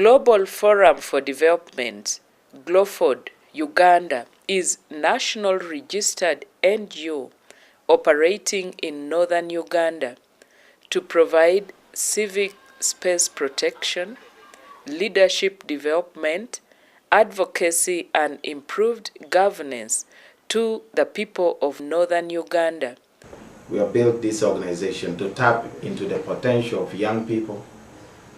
Global Forum for Development, GLOFOD, Uganda, is national registered NGO operating in northern Uganda to provide civic space protection, leadership development, advocacy, and improved governance to the people of northern Uganda. We have built this organization to tap into the potential of young people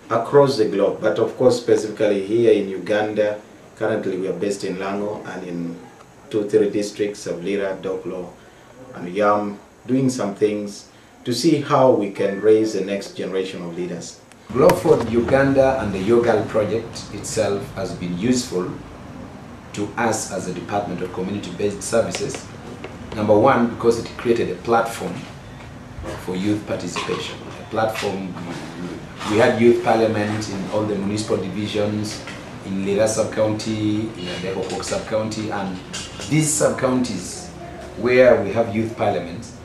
across the globe, but of course specifically here in Uganda. Currently we are based in Lango and in 2-3 districts of Lira, Doklo, and Yam, doing some things to see how we can raise the next generation of leaders. GLOFOD Uganda and the YOGAL project itself has been useful to us as a Department of Community-Based Services. Number one, because it created a platform for youth participation. A platform, we had youth parliament in all the municipal divisions, in Lira sub-county, in Adekokok sub-county, and these sub-counties where we have youth parliaments,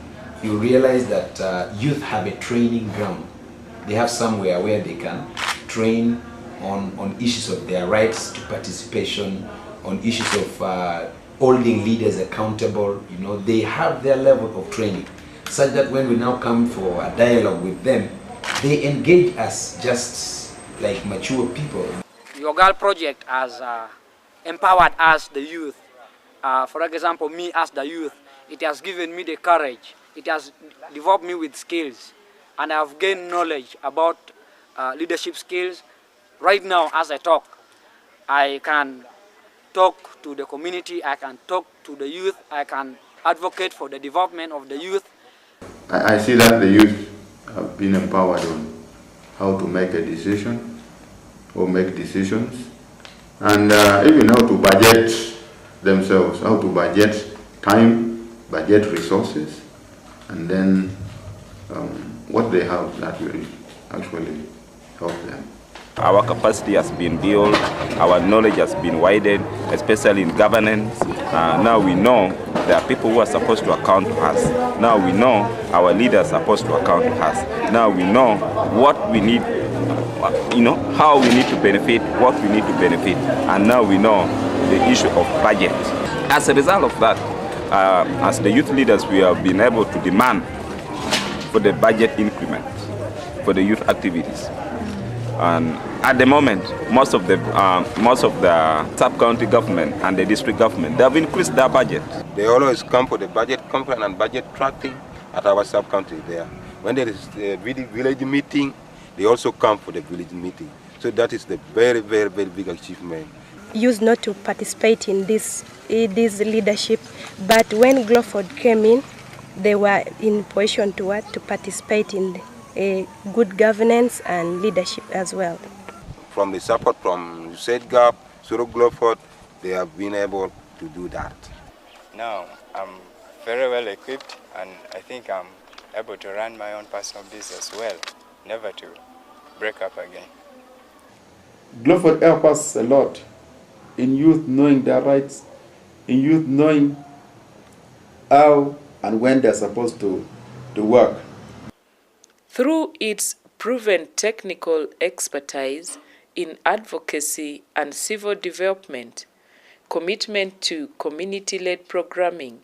you realize that youth have a training ground. They have somewhere where they can train on issues of their rights to participation, on issues of holding leaders accountable. You know, they have their level of training, such that when we now come for a dialogue with them, they engage us just like mature people. The YOGAL project has empowered us, the youth. For example, me as the youth, it has given me the courage. It has developed me with skills, and I have gained knowledge about leadership skills. Right now, as I talk, I can talk to the community, I can talk to the youth, I can advocate for the development of the youth. I see that the youth have been empowered on how to make a decision or make decisions, and even how to budget themselves, how to budget time, budget resources, and then what they have that will actually help them. Our capacity has been built, our knowledge has been widened, especially in governance. Now we know there are people who are supposed to account to us. Now we know our leaders are supposed to account to us. Now we know what we need, how we need to benefit, what we need to benefit. And now we know the issue of budget. As a result of that, as the youth leaders, we have been able to demand for the budget increment for the youth activities. And at the moment, most of the sub-county government and the district government, they have increased their budget. They always come for the budget conference and budget tracking at our sub-county there. When there is a village meeting, they also come for the village meeting. So that is the very, very, very big achievement. Used not to participate in this leadership, but when GLOFOD came in, they were in position to participate in good governance and leadership as well. From the support from USAID GAPP, through GLOFOD, they have been able to do that. Now I'm very well equipped, and I think I'm able to run my own personal business well, never to break up again. GLOFOD helps us a lot in youth knowing their rights, in youth knowing how and when they're supposed to work. Through its proven technical expertise in advocacy and civil development, commitment to community-led programming,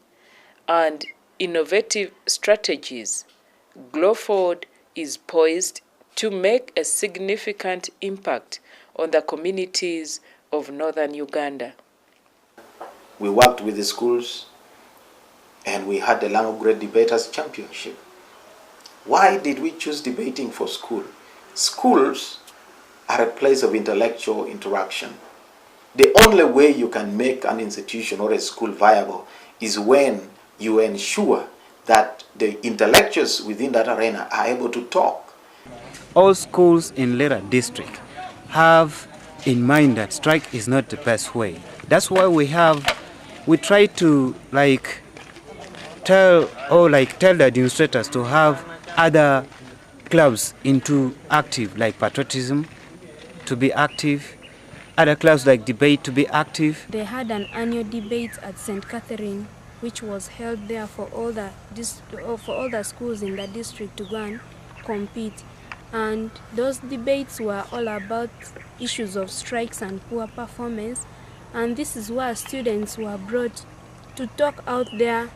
and innovative strategies, GLOFOD is poised to make a significant impact on the communities of northern Uganda. We worked with the schools and we had the Lango Great Debaters Championship. Why did we choose debating for school? Schools are a place of intellectual interaction. The only way you can make an institution or a school viable is when you ensure that the intellectuals within that arena are able to talk. All schools in Lira district have in mind that strike is not the best way. That's why we try to tell the administrators to have other clubs into active, like patriotism to be active, other clubs like debate to be active. They had an annual debate at St. Catherine, which was held there for all the schools in the district to go and compete. And those debates were all about issues of strikes and poor performance, and this is where students were brought to talk out their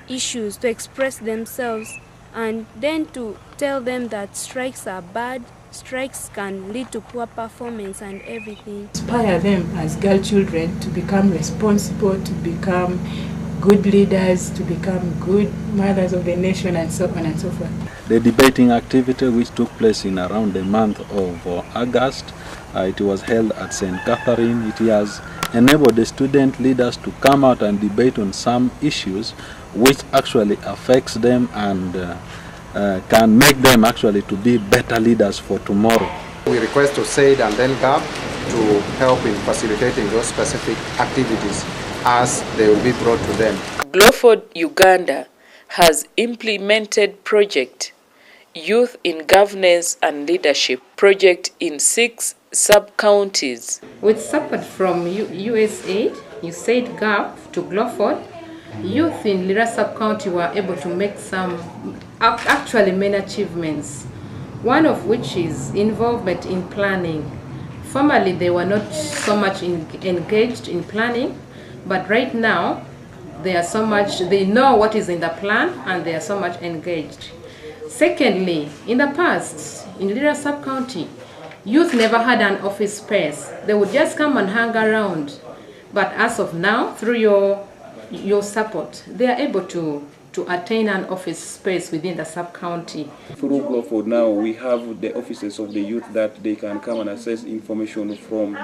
issues, to express themselves, and then to tell them that strikes are bad, strikes can lead to poor performance and everything. Inspire them as girl children to become responsible, to become good leaders, to become good mothers of the nation, and so on and so forth. The debating activity, which took place in around the month of August, it was held at St. Catherine. It has enabled the student leaders to come out and debate on some issues which actually affects them and can make them actually to be better leaders for tomorrow. We request USAID and then GAPP to help in facilitating those specific activities as they will be brought to them. Gloford, Uganda has implemented project Youth in Governance and Leadership project in 6 sub-counties. With support from USAID GAPP to Gloford, youth in Lira sub-county were able to make some actually many achievements, one of which is involvement in planning. Formerly, they were not so much engaged in planning, but right now, they know what is in the plan and they are so much engaged. Secondly, in the past, in Lira sub-county, youth never had an office space. They would just come and hang around. But as of now, through your support, they are able to attain an office space within the sub-county. Through Gloford now, we have the offices of the youth that they can come and access information from.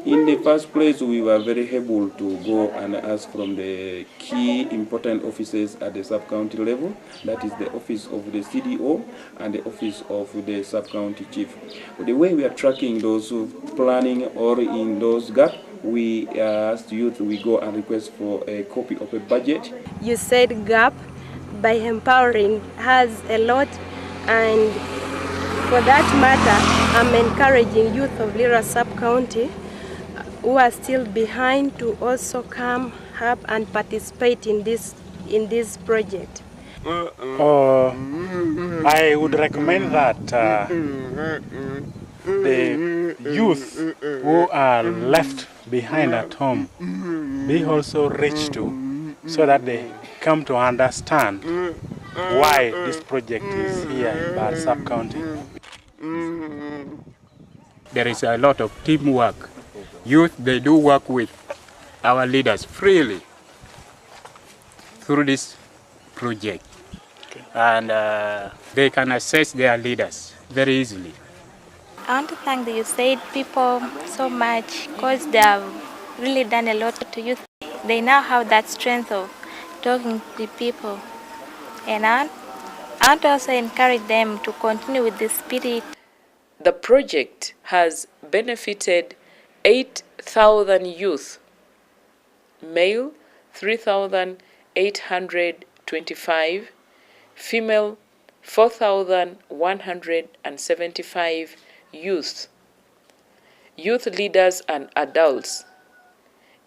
In the first place, we were very able to go and ask from the key important offices at the sub-county level, that is the office of the CDO and the office of the sub-county chief. The way we are tracking those planning or in those gaps, we as youth, we go and request for a copy of a budget. USAID GAPP, by empowering, has a lot, and for that matter, I'm encouraging youth of Lira sub-county who are still behind to also come up and participate in this project. I would recommend that the youth who are left behind at home be also reached to, so that they come to understand why this project is here in Bar sub-county. There is a lot of teamwork. Youth, they do work with our leaders freely through this project. And they can assess their leaders very easily. I want to thank the USAID people so much because they have really done a lot to youth. They now have that strength of talking to people. And I want to also encourage them to continue with this spirit. The project has benefited 8,000 youth, male 3,825, female 4,175 youth leaders and adults.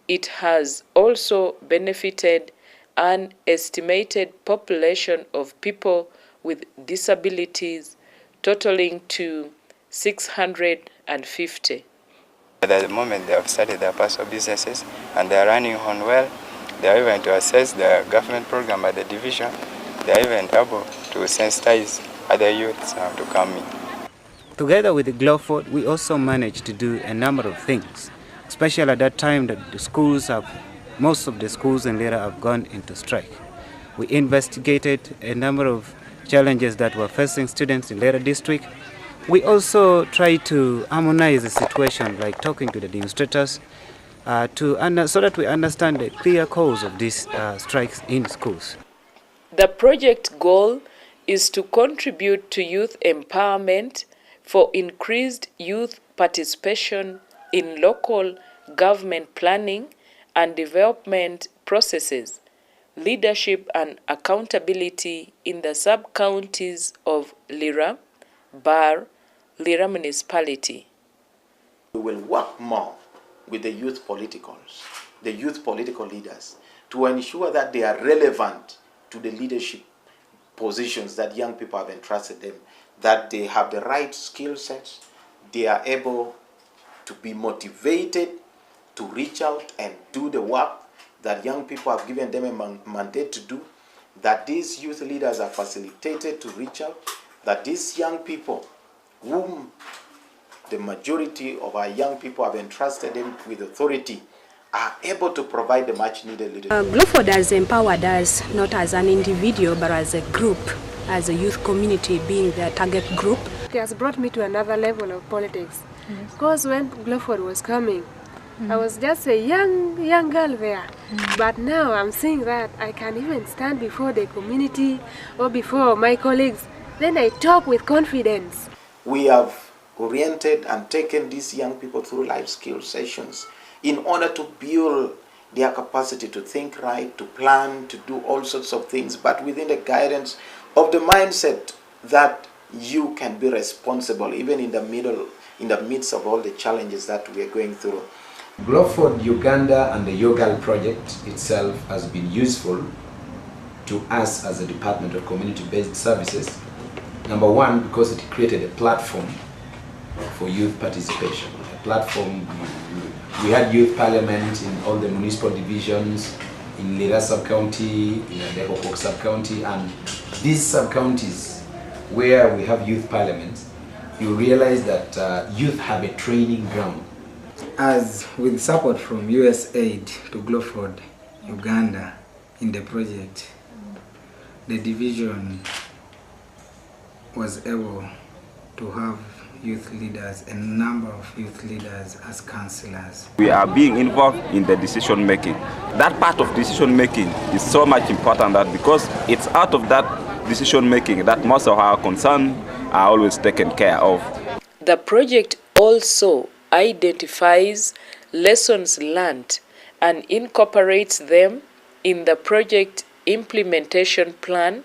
It has also benefited an estimated population of people with disabilities totaling to 650. At the moment, they have started their personal businesses and they are running on well. They are even to assess the government program at the division. They are even able to sensitize other youths to come in. Together with the Gloford, we also managed to do a number of things, especially at that time that most of the schools in Lira have gone into strike. We investigated a number of challenges that were facing students in Lira district. We also tried to harmonize the situation, like talking to the demonstrators, so that we understand the clear cause of these strikes in schools. The project goal is to contribute to youth empowerment for increased youth participation in local government planning and development processes, leadership and accountability in the sub-counties of Lira, Bar, Lira municipality. We will work more with the youth political leaders, to ensure that they are relevant to the leadership positions that young people have entrusted them, that they have the right skill sets, they are able to be motivated to reach out and do the work that young people have given them a mandate to do, that these youth leaders are facilitated to reach out, that these young people, whom the majority of our young people have entrusted them with authority, are able to provide the much needed leadership. GLOFOD has empowered us not as an individual but as a group, as a youth community being their target group. It has brought me to another level of politics. Because when GLOFOD was coming, I was just a young girl there. But now I'm seeing that I can even stand before the community or before my colleagues. Then I talk with confidence. We have oriented and taken these young people through life skill sessions in order to build their capacity to think right, to plan, to do all sorts of things, but within the guidance of the mindset that you can be responsible even in the midst of all the challenges that we are going through. GLOFOD Uganda and the UGAL project itself has been useful to us as a Department of Community-Based Services. Number one, because it created a platform for youth participation. A platform, we had youth parliament in all the municipal divisions, in Lira sub-county, in Adekokok sub-county, and these sub-counties where we have youth parliaments, you realize that youth have a training ground. As with support from USAID to GLOFOD Uganda in the project, the division was able to have youth leaders, a number of youth leaders as councillors. We are being involved in the decision making. That part of decision making is so much important that because it's out of that decision making that most of our concerns are always taken care of. The project also identifies lessons learned and incorporates them in the project implementation plan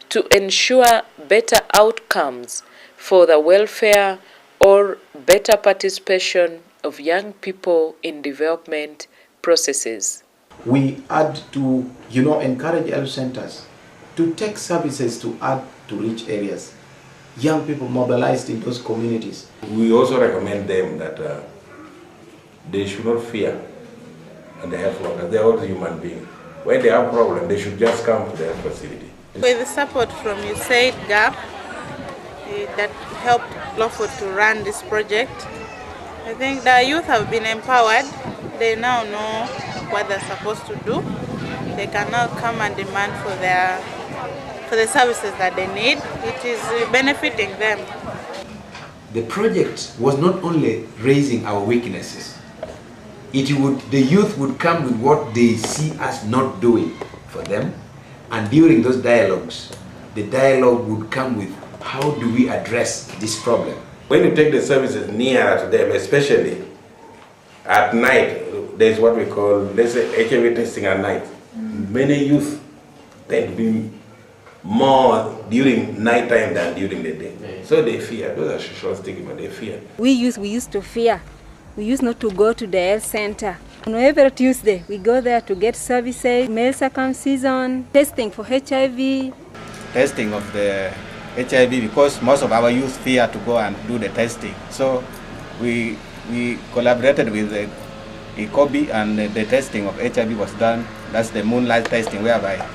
to ensure better outcomes for the welfare or better participation of young people in development processes. We add to, encourage health centers to take services to add to rich areas. Young people mobilized in those communities. We also recommend them that they should not fear the health workers. They are all human beings. When they have problems, they should just come to the health facility. With the support from USAID GAPP that helped GLOFOD to run this project, I think the youth have been empowered. They now know what they're supposed to do. They can now come and demand for the services that they need. It is benefiting them. The project was not only raising our weaknesses, the youth would come with what they see us not doing for them, and during those dialogues, the dialogue would come with how do we address this problem. When you take the services nearer to them, especially at night, there's what we call, let's say, HIV testing at night. Many youth tend to be more during night time than during the day. So they fear. Those are social stigma, they fear. We used to fear. We used not to go to the health center. Every Tuesday, we go there to get services, male circumcision, testing for HIV. Testing of the HIV, because most of our youth fear to go and do the testing. So we collaborated with the ECOBI, and the testing of HIV was done. That's the moonlight testing, whereby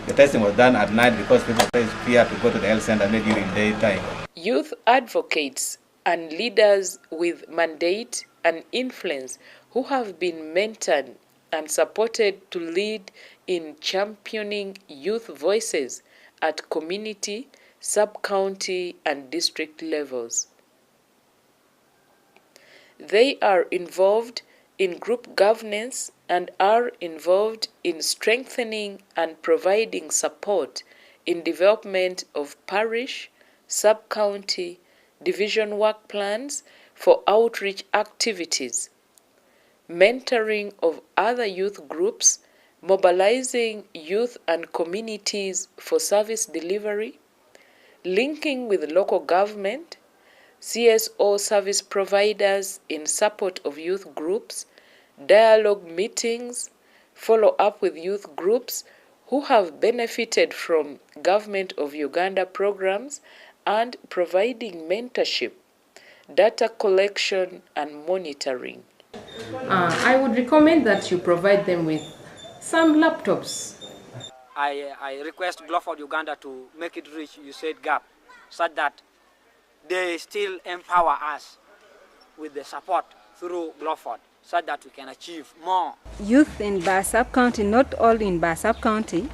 the testing was done at night because people fear to go to the health center maybe during daytime. Youth advocates and leaders with mandate and influence who have been mentored and supported to lead in championing youth voices at community, sub-county and district levels. They are involved in group governance and are involved in strengthening and providing support in development of parish, sub-county, division work plans for outreach activities, mentoring of other youth groups, mobilizing youth and communities for service delivery, linking with local government, CSO service providers in support of youth groups, dialogue meetings, follow up with youth groups who have benefited from Government of Uganda programs, and providing mentorship data collection and monitoring. I would recommend that you provide them with some laptops. I request Gloford Uganda to make it reach USAID GAPP so that they still empower us with the support through Gloford so that we can achieve more. Youth in Barsab County, not all in Barsab County,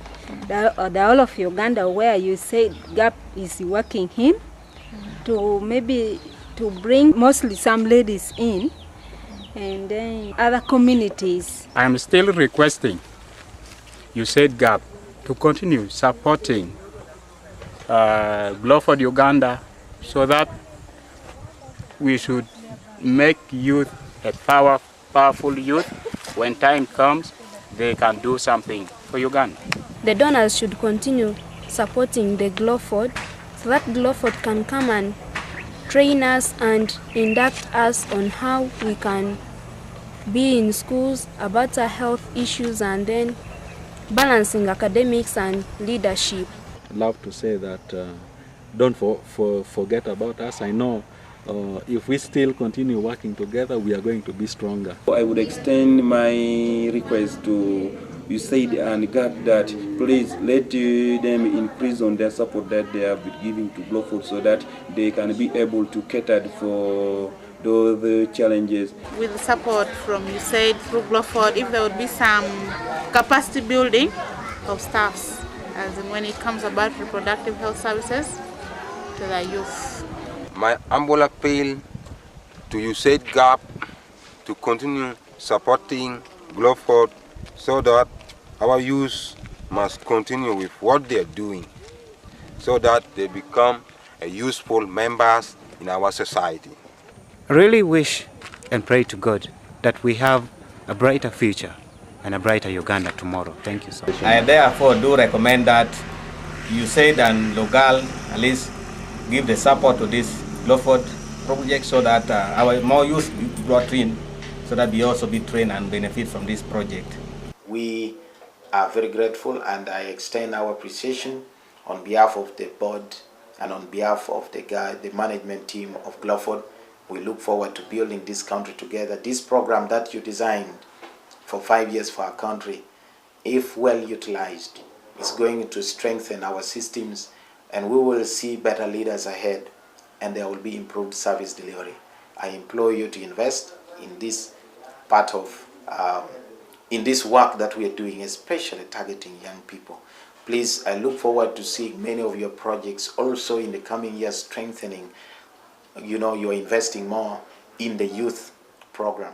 the all of Uganda where USAID GAPP is working in to maybe to bring mostly some ladies in and then other communities. I'm still requesting USAID GAPP to continue supporting Gloford Uganda so that we should make youth a powerful youth. When time comes, they can do something for Uganda. The donors should continue supporting the Gloford so that Gloford can come and train us and induct us on how we can be in schools about our health issues and then balancing academics and leadership. I'd love to say that don't forget about us. I know if we still continue working together, we are going to be stronger. I would extend my request to USAID and GAPP that please let them increase on their support that they have been giving to Gloford so that they can be able to cater for those challenges. With support from USAID through Gloford, if there would be some capacity building of staffs, as in when it comes about reproductive health services to the youth. My humble appeal to USAID GAPP to continue supporting Gloford so that our youth must continue with what they are doing so that they become useful members in our society. I really wish and pray to God that we have a brighter future and a brighter Uganda tomorrow. Thank you so much. I therefore do recommend that USAID and Logal at least give the support to this Gloford project so that our more youth be brought in so that we also be trained and benefit from this project. We are very grateful, and I extend our appreciation on behalf of the board and on behalf of the management team of Gloford. We look forward to building this country together. This program that you designed for 5 years for our country, if well utilized, is going to strengthen our systems, and we will see better leaders ahead, and there will be improved service delivery. I implore you to invest in this part of in this work that we are doing, especially targeting young people. Please, I look forward to seeing many of your projects also in the coming years strengthening. You know, you're investing more in the youth programs.